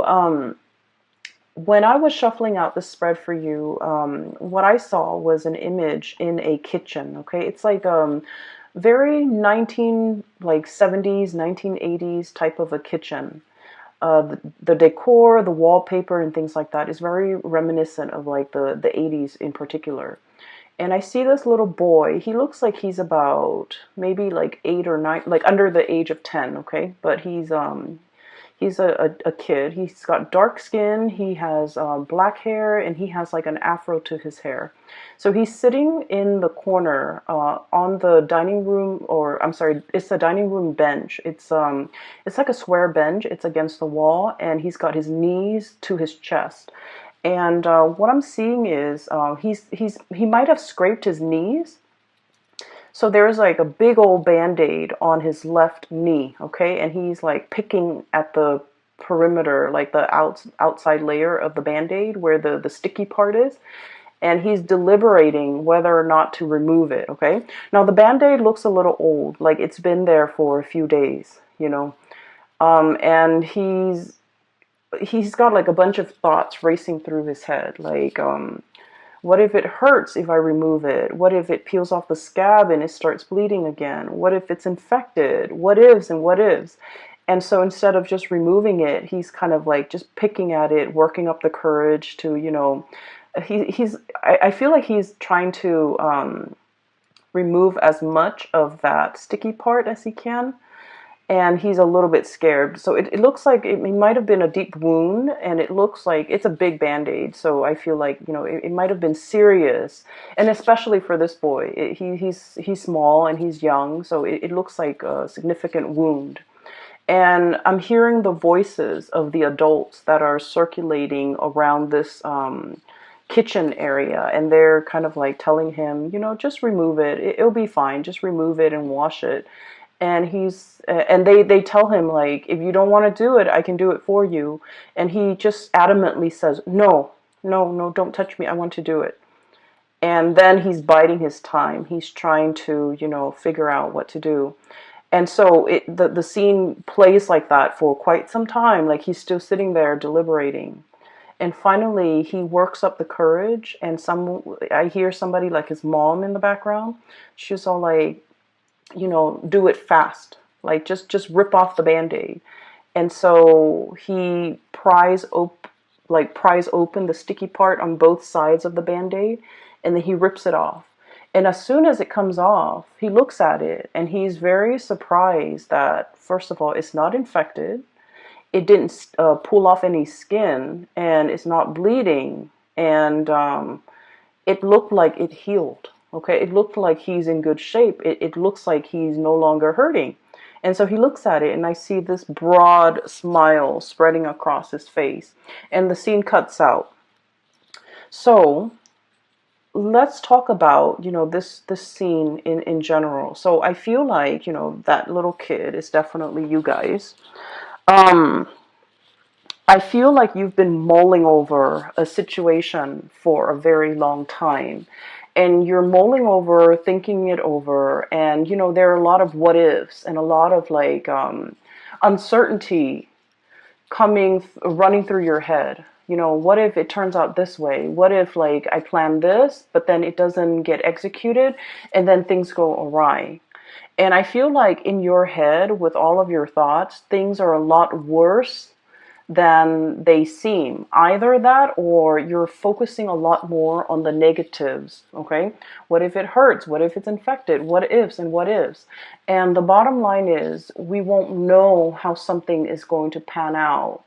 Um, when I was shuffling out the spread for you, what I saw was an image in a kitchen. Okay, it's like very 19 like 70s, 1980s type of a kitchen. The decor, the wallpaper, and things like that is very reminiscent of like the 80s in particular. And I see this little boy. He looks like he's about maybe like 8 or 9, like under the age of 10. Okay, but he's a kid. He's got dark skin, he has black hair, and he has like an afro to his hair. So he's sitting in the corner on the dining room, or I'm sorry, it's the dining room bench. It's like a square bench. It's against the wall, and he's got his knees to his chest. And what I'm seeing is he might have scraped his knees, so there's like a big old band-aid on his left knee, okay? And he's like picking at the perimeter, like the outside layer of the band-aid where the sticky part is. And he's deliberating whether or not to remove it, okay? Now the band-aid looks a little old, like it's been there for a few days, you know? And he's got like a bunch of thoughts racing through his head, like, what if it hurts if I remove it? What if it peels off the scab and it starts bleeding again? What if it's infected? What ifs and what ifs? And so instead of just removing it, he's kind of like just picking at it, working up the courage to, I feel like he's trying to remove as much of that sticky part as he can, and he's a little bit scared. So it looks like it might have been a deep wound, and it looks like it's a big band-aid. So I feel like, it might have been serious, and especially for this boy, he's small and he's young, so it looks like a significant wound. And I'm hearing the voices of the adults that are circulating around this kitchen area, and they're kind of like telling him, just remove it. It'll be fine. Just remove it and wash it. And they tell him, like, if you don't want to do it, I can do it for you. And he just adamantly says, no, no, no, don't touch me. I want to do it. And then he's biding his time. He's trying to, figure out what to do. And so the scene plays like that for quite some time. Like he's still sitting there deliberating. And finally, he works up the courage. And I hear somebody like his mom in the background. She's all like, do it fast. Like just rip off the band-aid. And so he pries open the sticky part on both sides of the band-aid, and then he rips it off. And as soon as it comes off, he looks at it and he's very surprised that, first of all, it's not infected. It didn't pull off any skin, and it's not bleeding. And it looked like it healed. Okay, it looked like he's in good shape. It looks like he's no longer hurting. And so he looks at it, and I see this broad smile spreading across his face. And the scene cuts out. So let's talk about, this scene in general. So I feel like, that little kid is definitely you guys. I feel like you've been mulling over a situation for a very long time. And you're mulling over, thinking it over, and there are a lot of what ifs and a lot of like uncertainty running through your head. What if it turns out this way? What if like I plan this, but then it doesn't get executed, and then things go awry? And I feel like in your head, with all of your thoughts, things are a lot worse than they seem. Either that, or you're focusing a lot more on the negatives, okay? What if it hurts? What if it's infected? What ifs and what ifs? And the bottom line is, we won't know how something is going to pan out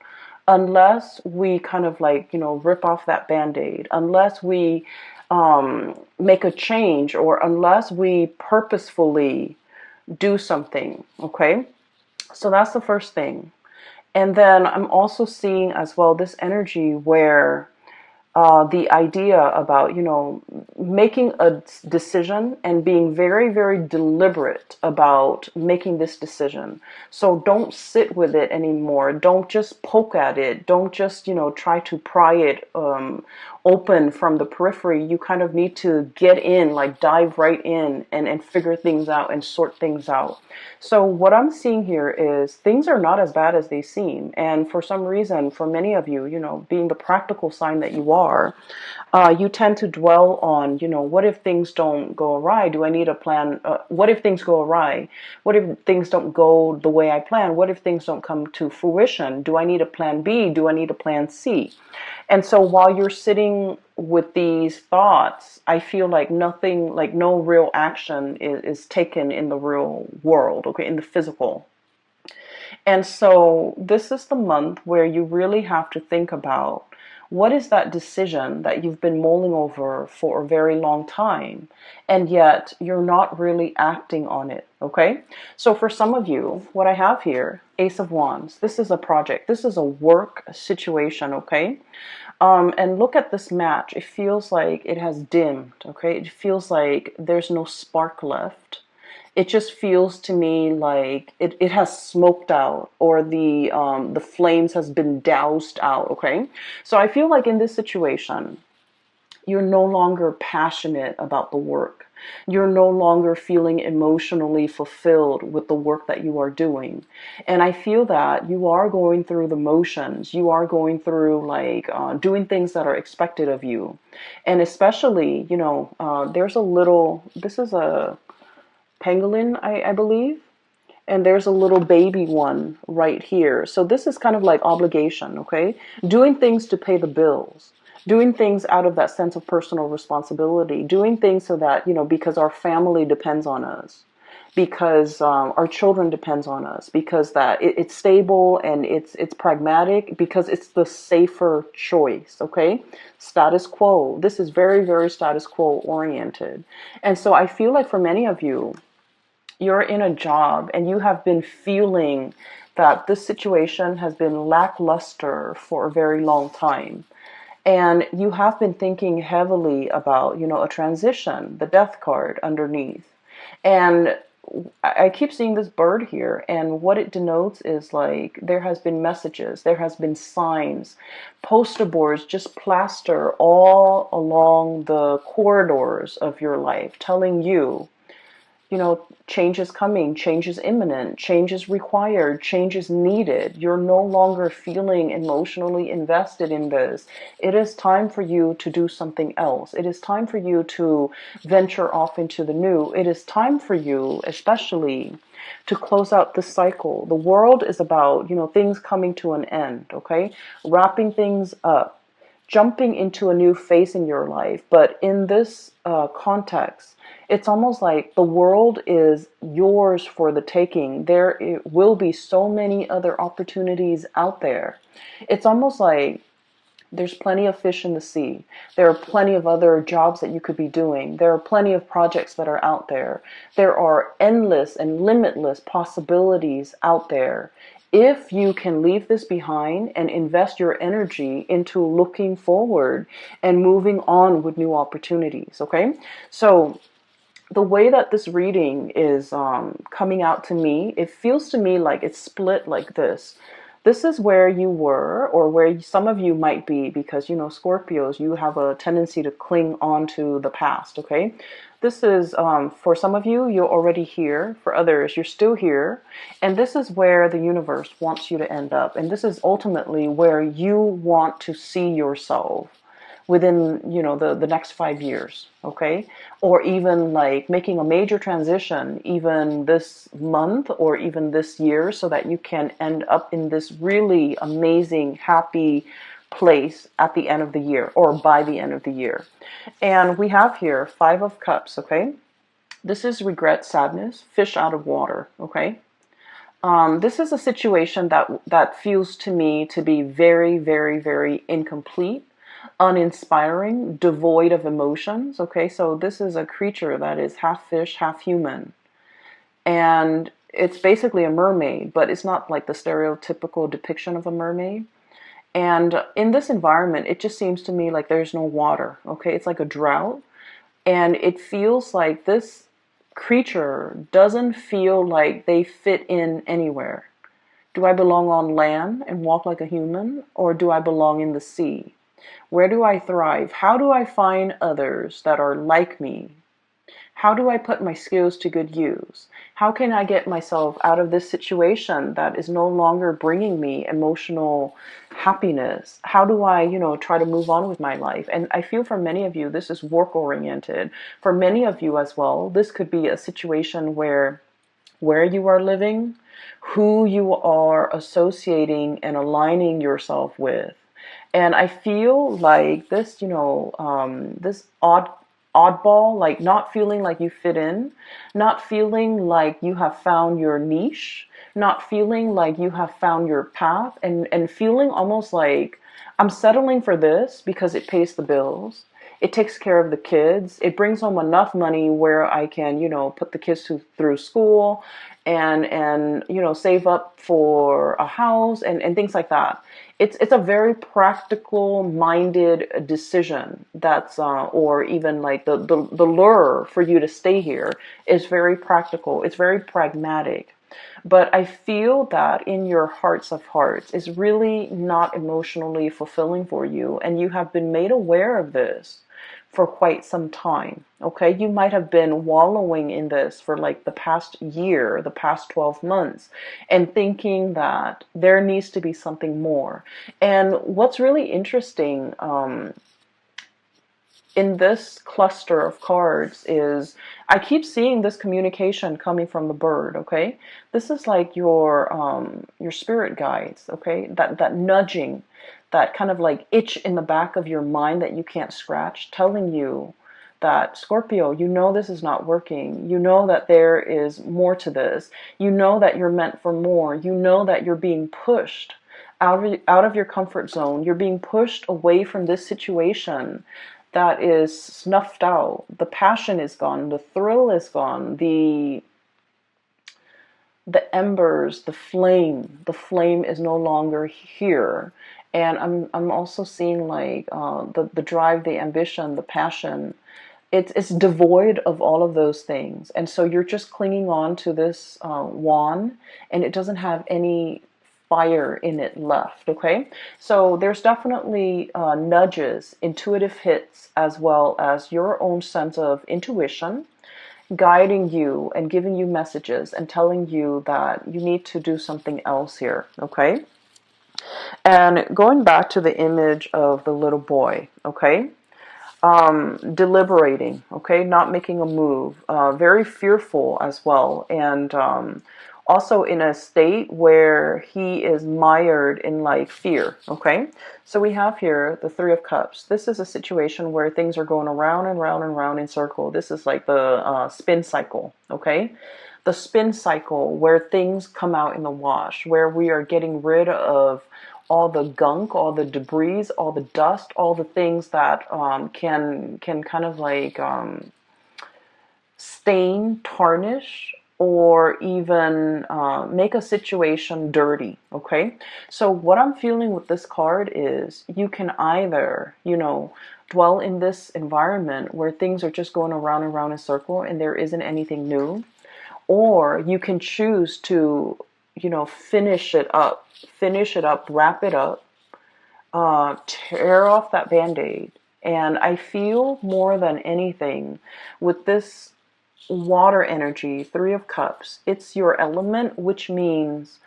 unless we kind of like, rip off that band-aid, unless we make a change, or unless we purposefully do something, okay? So that's the first thing. And then I'm also seeing as well this energy where the idea about, making a decision and being very, very deliberate about making this decision. So don't sit with it anymore. Don't just poke at it. Don't just, try to pry it open from the periphery. You kind of need to get in, like dive right in and figure things out and sort things out. So what I'm seeing here is things are not as bad as they seem. And for some reason, for many of you, being the practical sign that you are, you tend to dwell on, what if things don't go awry? Do I need a plan? What if things go awry? What if things don't go the way I plan? What if things don't come to fruition? Do I need a plan B? Do I need a plan C? And so while you're sitting with these thoughts, I feel like nothing, like no real action is taken in the real world, okay, in the physical. And so this is the month where you really have to think about what is that decision that you've been mulling over for a very long time, and yet you're not really acting on it, okay? So for some of you, what I have here, Ace of Wands, this is a project, this is a work situation, okay? And look at this match. It feels like it has dimmed, okay? It feels like there's no spark left. It just feels to me like it has smoked out, or the flames has been doused out, okay? So I feel like in this situation, you're no longer passionate about the work. You're no longer feeling emotionally fulfilled with the work that you are doing. And I feel that you are going through the motions. You are going through like doing things that are expected of you. And especially, there's a little, this is a pangolin, I believe. And there's a little baby one right here. So this is kind of like obligation, okay? Doing things to pay the bills. Doing things out of that sense of personal responsibility. Doing things so that, because our family depends on us. Because our children depends on us. Because that it's stable and it's pragmatic. Because it's the safer choice, okay? Status quo. This is very, very status quo oriented. And so I feel like for many of you, you're in a job and you have been feeling that this situation has been lackluster for a very long time. And you have been thinking heavily about, a transition, the death card underneath. And I keep seeing this bird here, and what it denotes is like there has been messages, there has been signs, poster boards, just plaster all along the corridors of your life telling you, change is coming, change is imminent, change is required, change is needed. You're no longer feeling emotionally invested in this. It is time for you to do something else. It is time for you to venture off into the new. It is time for you, especially, to close out this cycle. The world is about, things coming to an end, okay? Wrapping things up, jumping into a new phase in your life. But in this context, it's almost like the world is yours for the taking. There will be so many other opportunities out there. It's almost like there's plenty of fish in the sea. There are plenty of other jobs that you could be doing. There are plenty of projects that are out there. There are endless and limitless possibilities out there. If you can leave this behind and invest your energy into looking forward and moving on with new opportunities, okay? So the way that this reading is coming out to me, it feels to me like it's split like this. This is where you were, or where some of you might be, because, Scorpios, you have a tendency to cling on to the past, okay? This is, for some of you, you're already here. For others, you're still here. And this is where the universe wants you to end up. And this is ultimately where you want to see yourself within, the next 5 years, okay? Or even like making a major transition even this month or even this year, so that you can end up in this really amazing, happy place at the end of the year, or by the end of the year. And we have here 5 of Cups, okay? This is regret, sadness, fish out of water, okay? This is a situation that feels to me to be very, very, very incomplete, uninspiring, devoid of emotions. Okay, so this is a creature that is half fish, half human. And it's basically a mermaid, but it's not like the stereotypical depiction of a mermaid. And in this environment, it just seems to me like there's no water, okay? It's like a drought. And it feels like this creature doesn't feel like they fit in anywhere. Do I belong on land and walk like a human, or do I belong in the sea? Where do I thrive? How do I find others that are like me? How do I put my skills to good use? How can I get myself out of this situation that is no longer bringing me emotional happiness? How do I, try to move on with my life? And I feel for many of you, this is work oriented. For many of you as well, this could be a situation where you are living, who you are associating and aligning yourself with. And I feel like this, this oddball, like not feeling like you fit in, not feeling like you have found your niche, not feeling like you have found your path, and feeling almost like I'm settling for this because it pays the bills. It takes care of the kids. It brings home enough money where I can, put the kids through school and save up for a house and things like that. It's a very practical minded decision that's or even like the lure for you to stay here is very practical. It's very pragmatic. But I feel that in your hearts of hearts is really not emotionally fulfilling for you, and you have been made aware of this for quite some time. Okay, you might have been wallowing in this for like the past year, the past 12 months, and thinking that there needs to be something more. And what's really interesting in this cluster of cards is I keep seeing this communication coming from the bird. Okay, this is like your spirit guides. Okay, that nudging, that kind of like itch in the back of your mind that you can't scratch, telling you that, Scorpio, you know this is not working. You know that there is more to this. You know that you're meant for more. You know that you're being pushed out of your comfort zone. You're being pushed away from this situation that is snuffed out. The passion is gone. The thrill is gone. The embers, the flame is no longer here. And I'm also seeing like the drive, the ambition, the passion. It's devoid of all of those things, and so you're just clinging on to this wand, and it doesn't have any fire in it left. Okay, so there's definitely nudges, intuitive hits, as well as your own sense of intuition guiding you and giving you messages and telling you that you need to do something else here. Okay, and going back to the image of the little boy. Okay, deliberating, okay, not making a move, very fearful as well, and also in a state where he is mired in like fear. Okay, so we have here the Three of Cups. This is a situation where things are going around and round and round in circle. This is like the spin cycle. Okay, the spin cycle where things come out in the wash, where we are getting rid of all the gunk, all the debris, all the dust, all the things that can kind of like stain, tarnish, or even make a situation dirty. Okay, so what I'm feeling with this card is you can either, dwell in this environment where things are just going around and around in a circle and there isn't anything new, or you can choose to, finish it up, wrap it up, tear off that band-aid. And I feel more than anything with this water energy, Three of Cups, it's your element, which means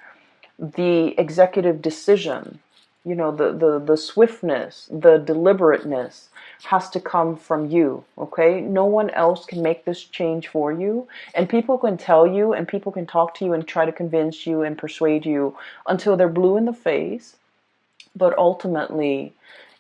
the executive decision, the swiftness, the deliberateness has to come from you. Okay, no one else can make this change for you, and people can tell you and people can talk to you and try to convince you and persuade you until they're blue in the face, but ultimately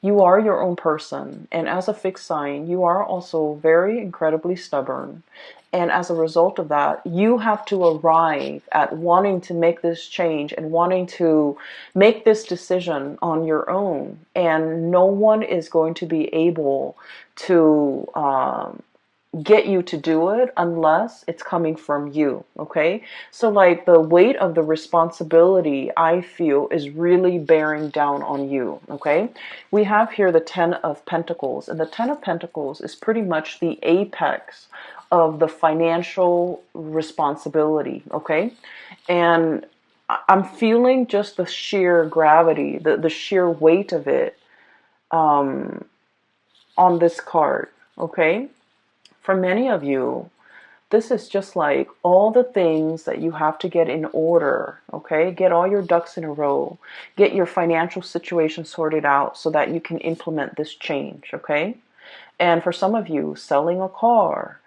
you are your own person, and as a fixed sign you are also very incredibly stubborn. And as a result of that, you have to arrive at wanting to make this change and wanting to make this decision on your own. And no one is going to be able to get you to do it unless it's coming from you. Okay, so like the weight of the responsibility, I feel, is really bearing down on you. Okay, we have here the Ten of Pentacles, and the Ten of Pentacles is pretty much the apex of the financial responsibility. Okay, and I'm feeling just the sheer gravity, the sheer weight of it on this card. Okay, for many of you, this is just like all the things that you have to get in order. Okay, get all your ducks in a row, get your financial situation sorted out so that you can implement this change. Okay, and for some of you, selling a car,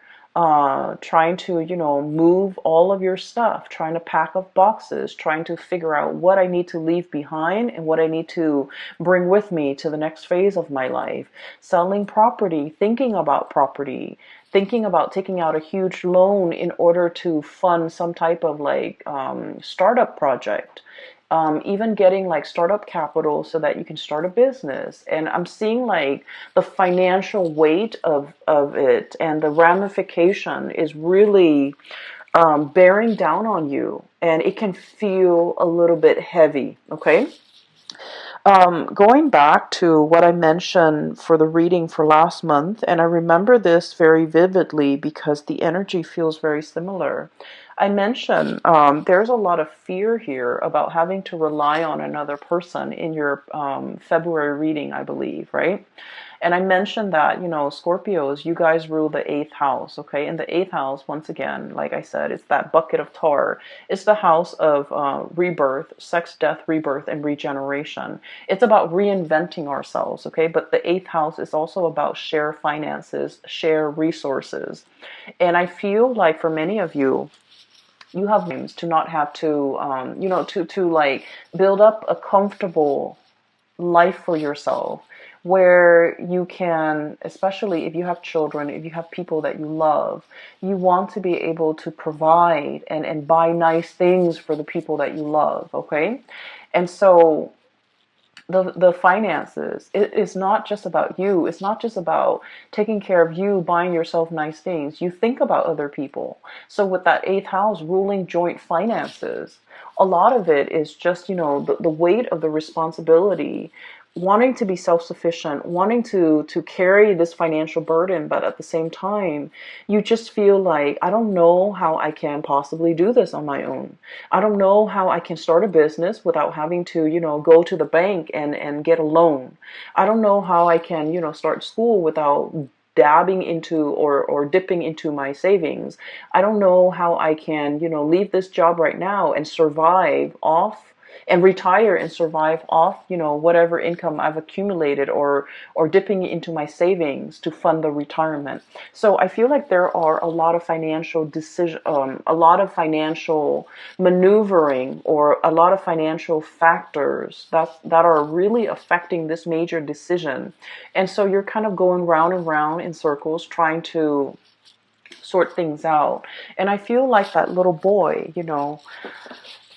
trying to, move all of your stuff, trying to pack up boxes, trying to figure out what I need to leave behind and what I need to bring with me to the next phase of my life. Selling property, thinking about property, thinking about taking out a huge loan in order to fund some type of like startup project. Even getting like startup capital so that you can start a business. And I'm seeing like the financial weight of it and the ramification is really bearing down on you. And it can feel a little bit heavy. Okay. Going back to what I mentioned for the reading for last month, and I remember this very vividly because the energy feels very similar. I mentioned there's a lot of fear here about having to rely on another person in your February reading, I believe, right? And I mentioned that, Scorpios, you guys rule the 8th house, okay? And the 8th house, once again, like I said, it's that bucket of tar. It's the house of rebirth, sex, death, rebirth, and regeneration. It's about reinventing ourselves, okay? But the 8th house is also about share finances, share resources. And I feel like for many of you, you have dreams to not have to, to like build up a comfortable life for yourself where you can, especially if you have children, if you have people that you love, you want to be able to provide and buy nice things for the people that you love, okay? And so the finances, it is not just about you. It's not just about taking care of you, buying yourself nice things. You think about other people. So with that 8th house ruling joint finances, a lot of it is just, the weight of the responsibility, wanting to be self-sufficient, wanting to carry this financial burden, but at the same time, you just feel like, I don't know how I can possibly do this on my own. I don't know how I can start a business without having to, go to the bank and get a loan. I don't know how I can, start school without dabbing into or dipping into my savings. I don't know how I can, leave this job right now and survive off and retire and survive off, whatever income I've accumulated or dipping into my savings to fund the retirement. So I feel like there are a lot of financial a lot of financial maneuvering or a lot of financial factors that are really affecting this major decision. And so you're kind of going round and round in circles trying to sort things out. And I feel like that little boy,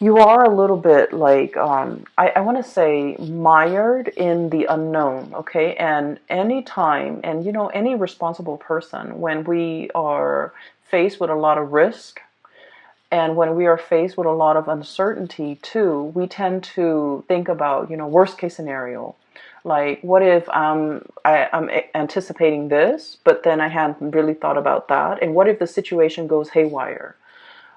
you are a little bit like, I want to say, mired in the unknown, okay? And any time, and any responsible person, when we are faced with a lot of risk, and when we are faced with a lot of uncertainty too, we tend to think about, worst case scenario. Like, what if I'm anticipating this, but then I hadn't really thought about that? And what if the situation goes haywire?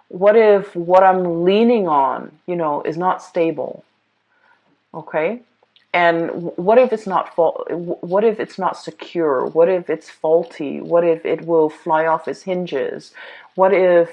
What if what I'm leaning on, is not stable? Okay? And what if it's not what if it's not secure? What if it's faulty? What if it will fly off its hinges? What if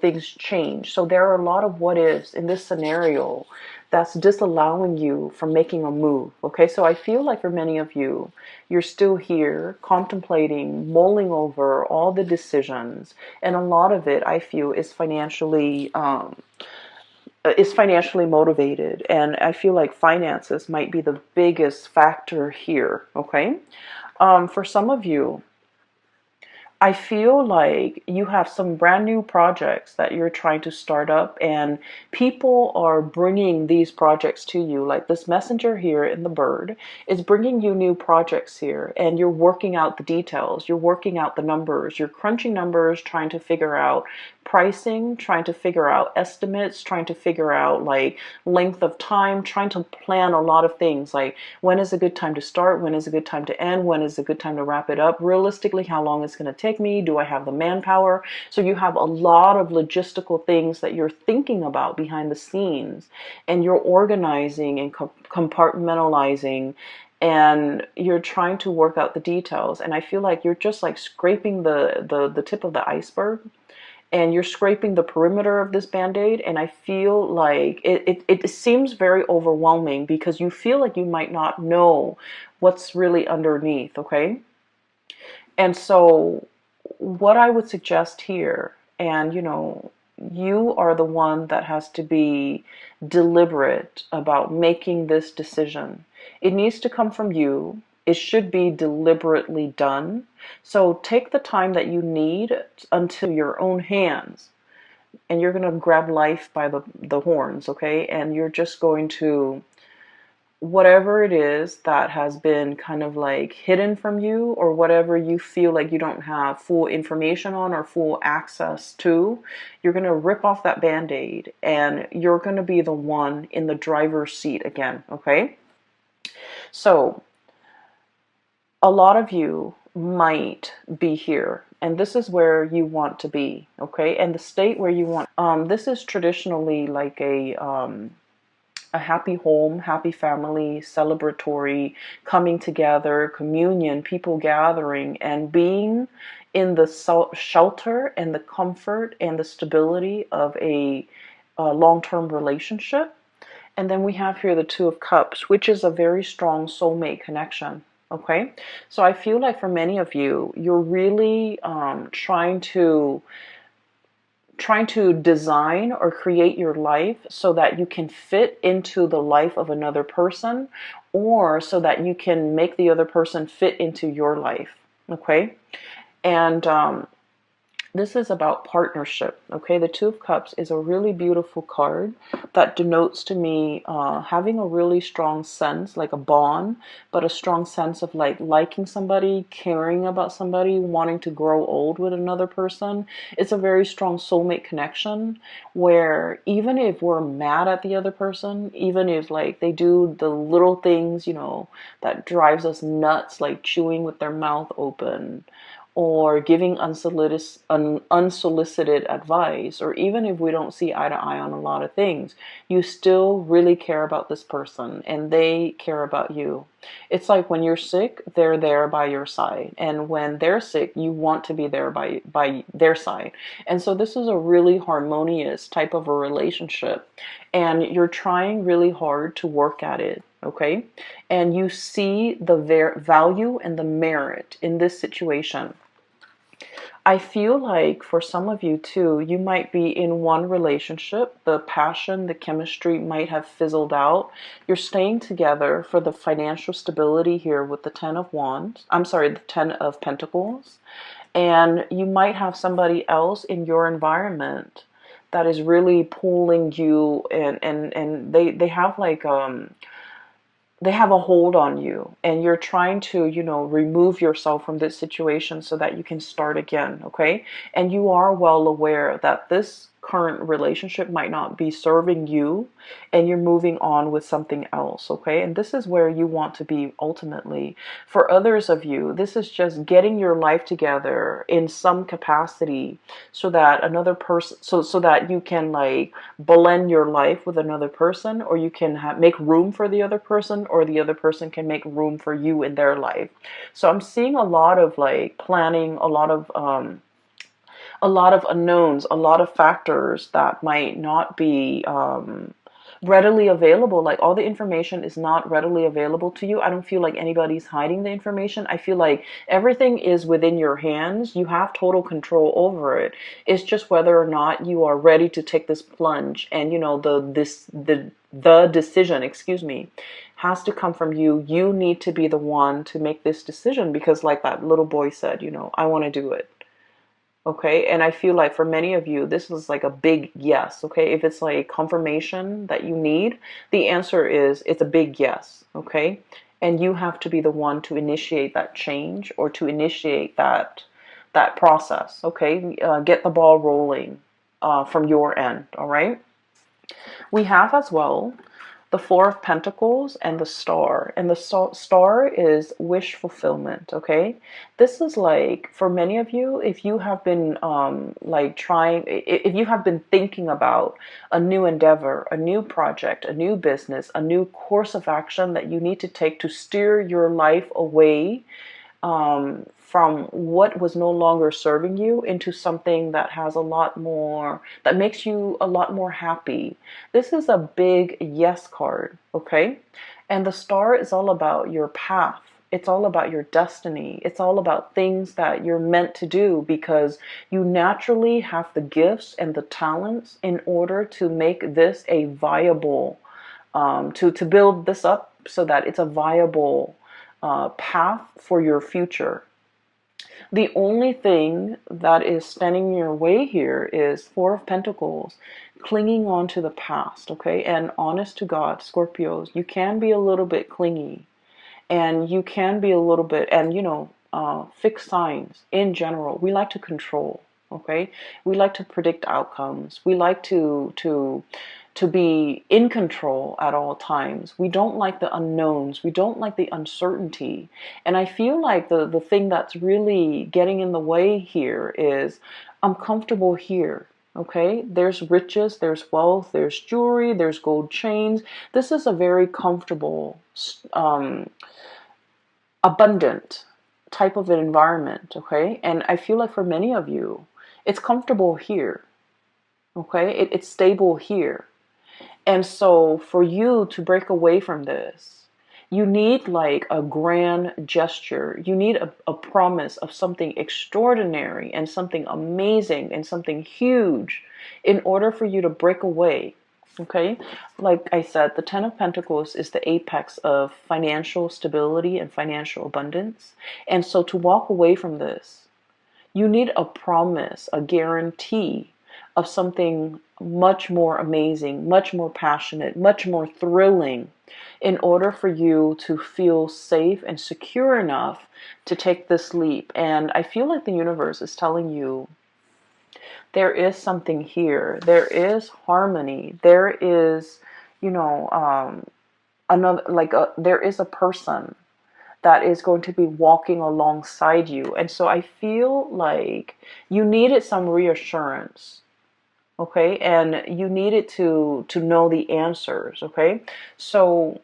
things change? So there are a lot of what ifs in this scenario that's disallowing you from making a move. Okay, so I feel like for many of you, you're still here contemplating, mulling over all the decisions, and a lot of it, I feel, is financially motivated, and I feel like finances might be the biggest factor here. Okay, for some of you, I feel like you have some brand new projects that you're trying to start up, and people are bringing these projects to you. Like this messenger here in the bird is bringing you new projects here, and you're working out the details. You're working out the numbers. You're crunching numbers, trying to figure out pricing, trying to figure out estimates, trying to figure out like length of time, trying to plan a lot of things like when is a good time to start, when is a good time to end, when is a good time to wrap it up, realistically how long it's going to take me, do I have the manpower? So you have a lot of logistical things that you're thinking about behind the scenes, and you're organizing and compartmentalizing, and you're trying to work out the details. And I feel like you're just like scraping the tip of the iceberg, and you're scraping the perimeter of this band-aid. And I feel like it seems very overwhelming because you feel like you might not know what's really underneath, okay? And so what I would suggest here, and you are the one that has to be deliberate about making this decision. It needs to come from you. It should be deliberately done. So take the time that you need until your own hands, and you're going to grab life by the horns, okay? And you're just going to, whatever it is that has been kind of like hidden from you, or whatever you feel like you don't have full information on or full access to, you're going to rip off that band-aid, and you're going to be the one in the driver's seat again, okay? So a lot of you might be here, and this is where you want to be, okay? And the state where you want, this is traditionally like a happy home, happy family, celebratory, coming together, communion, people gathering, and being in the shelter and the comfort and the stability of a long-term relationship. And then we have here the Two of Cups, which is a very strong soulmate connection. Okay, so I feel like for many of you, you're really trying to design or create your life so that you can fit into the life of another person, or so that you can make the other person fit into your life. Okay, and this is about partnership, okay? The Two of Cups is a really beautiful card that denotes to me having a really strong sense, like a bond, but a strong sense of like liking somebody, caring about somebody, wanting to grow old with another person. It's a very strong soulmate connection where even if we're mad at the other person, even if like they do the little things, that drives us nuts, like chewing with their mouth open, or giving unsolicited advice, or even if we don't see eye to eye on a lot of things, you still really care about this person and they care about you. It's like when you're sick, they're there by your side. And when they're sick, you want to be there by their side. And so this is a really harmonious type of a relationship. And you're trying really hard to work at it. Okay? And you see the value and the merit in this situation. I feel like for some of you too, you might be in one relationship, the passion, the chemistry might have fizzled out. You're staying together for the financial stability here with the Ten of Wands. I'm sorry, the Ten of Pentacles. And you might have somebody else in your environment that is really pulling you, and they have like they have a hold on you, and you're trying to, remove yourself from this situation so that you can start again, okay? And you are well aware that this current relationship might not be serving you, and you're moving on with something else, okay? And this is where you want to be ultimately. For others of you, this is just getting your life together in some capacity so that another person, so that you can like blend your life with another person, or you can make room for the other person, or the other person can make room for you in their life. So I'm seeing a lot of like planning, a lot of unknowns, a lot of factors that might not be readily available. Like all the information is not readily available to you. I don't feel like anybody's hiding the information. I feel like everything is within your hands. You have total control over it. It's just whether or not you are ready to take this plunge. And the decision, excuse me, has to come from you. You need to be the one to make this decision, because like that little boy said, I want to do it. Okay, and I feel like for many of you, this is like a big yes. Okay, if it's like confirmation that you need, the answer is it's a big yes. Okay, and you have to be the one to initiate that change or to initiate that process. Okay, get the ball rolling from your end. All right. We have as well the Four of Pentacles and the Star. And the Star is wish fulfillment, okay? This is like, for many of you, if you have been like trying, if you have been thinking about a new endeavor, a new project, a new business, a new course of action that you need to take to steer your life away from what was no longer serving you into something that has a lot more, that makes you a lot more happy. This is a big yes card, okay? And the Star is all about your path. It's all about your destiny. It's all about things that you're meant to do because you naturally have the gifts and the talents in order to make this a viable, to build this up so that it's a viable path for your future. The only thing that is standing in your way here is Four of Pentacles, clinging on to the past, okay? And honest to God, Scorpios, you can be a little bit clingy and you can be a little bit, and fixed signs in general, we like to control, okay? We like to predict outcomes. We like to be in control at all times. We don't like the unknowns. We don't like the uncertainty. And I feel like the thing that's really getting in the way here is I'm comfortable here. Okay, there's riches, there's wealth, there's jewelry, there's gold chains. This is a very comfortable, abundant type of an environment. Okay, and I feel like for many of you, it's comfortable here. Okay, it's stable here. And so for you to break away from this, you need like a grand gesture. You need a promise of something extraordinary and something amazing and something huge in order for you to break away. Okay? Like I said, the Ten of Pentacles is the apex of financial stability and financial abundance. And so to walk away from this, you need a promise, a guarantee of something much more amazing, much more passionate, much more thrilling in order for you to feel safe and secure enough to take this leap. And I feel like the universe is telling you there is something here. There is harmony. There is, another, there is a person that is going to be walking alongside you. And so I feel like you needed some reassurance, okay? And you needed to know the answers, okay? So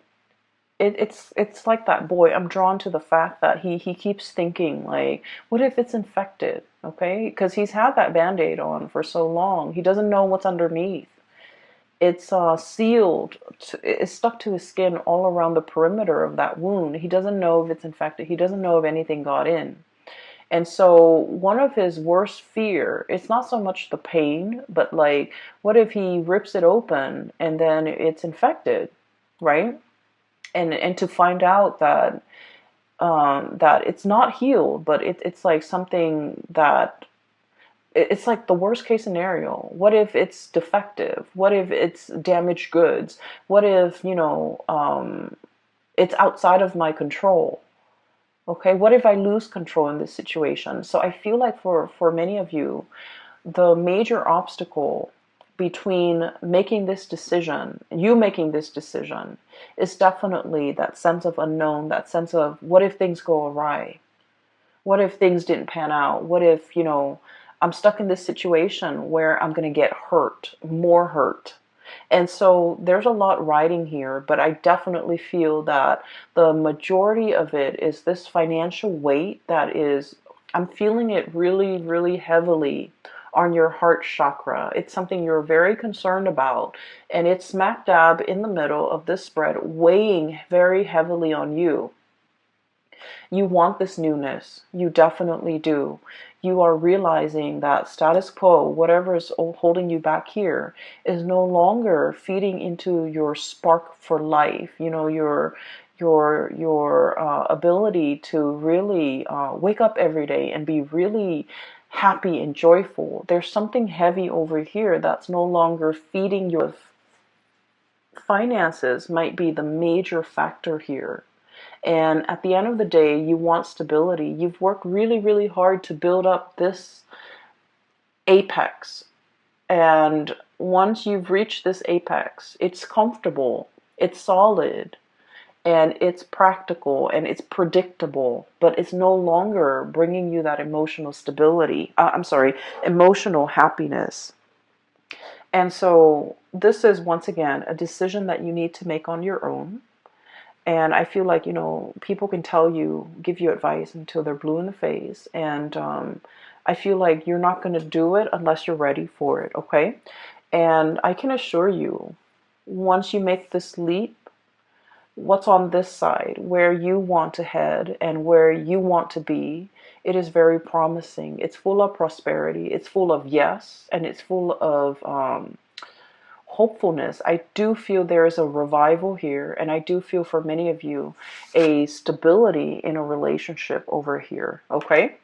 it's like that boy. I'm drawn to the fact that he keeps thinking like, what if it's infected, okay? Because he's had that Band-Aid on for so long. He doesn't know what's underneath. It's sealed, it's stuck to his skin all around the perimeter of that wound. He doesn't know if it's infected. He doesn't know if anything got in. And so one of his worst fear, it's not so much the pain, but like, what if he rips it open and then it's infected, right? And to find out that that it's not healed, but it's like something that it's like the worst case scenario. What if it's defective? What if it's damaged goods? What if, it's outside of my control? Okay, what if I lose control in this situation? So I feel like for many of you, the major obstacle between making this decision, you making this decision, is definitely that sense of unknown, that sense of what if things go awry? What if things didn't pan out? What if, I'm stuck in this situation where I'm going to get hurt, more hurt? And so there's a lot riding here, but I definitely feel that the majority of it is this financial weight that is, I'm feeling it really, really heavily on your heart chakra. It's something you're very concerned about, and it's smack dab in the middle of this spread, weighing very heavily on you. You want this newness. You definitely do. You are realizing that status quo, whatever is holding you back here, is no longer feeding into your spark for life. Your ability to really wake up every day and be really happy and joyful. There's something heavy over here that's no longer feeding your finances, might be the major factor here. And at the end of the day, you want stability. You've worked really, really hard to build up this apex. And once you've reached this apex, it's comfortable, it's solid, and it's practical, and it's predictable, but it's no longer bringing you that emotional stability. I'm sorry, emotional happiness. And so this is, once again, a decision that you need to make on your own. And I feel like, people can tell you, give you advice until they're blue in the face. And I feel like you're not going to do it unless you're ready for it, okay? And I can assure you, once you make this leap, what's on this side, where you want to head and where you want to be, it is very promising. It's full of prosperity. It's full of yes, and it's full of hopefulness. I do feel there is a revival here, and I do feel for many of you a stability in a relationship over here, okay?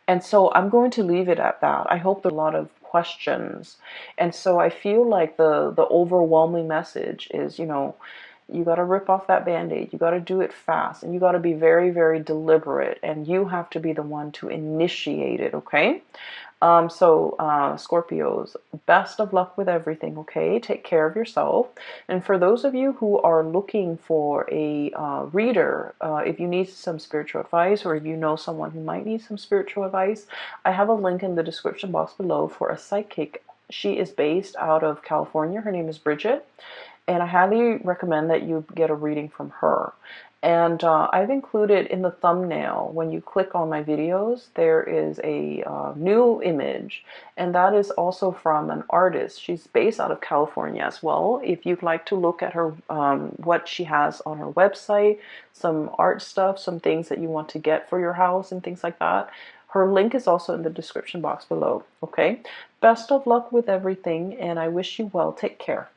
And so I'm going to leave it at that. I hope there are a lot of questions. And so I feel like the overwhelming message is, you got to rip off that band-aid. You got to do it fast, and you got to be very, very deliberate, and you have to be the one to initiate it, okay? Scorpios, best of luck with everything, okay? Take care of yourself. And for those of you who are looking for a reader, if you need some spiritual advice, or if you know someone who might need some spiritual advice, I have a link in the description box below for a psychic. She is based out of California. Her name is Bridget. And I highly recommend that you get a reading from her. And I've included in the thumbnail, when you click on my videos, there is a new image, and that is also from an artist. She's based out of California as well. If you'd like to look at her, what she has on her website, some art stuff, some things that you want to get for your house and things like that, her link is also in the description box below, okay? Best of luck with everything, and I wish you well. Take care.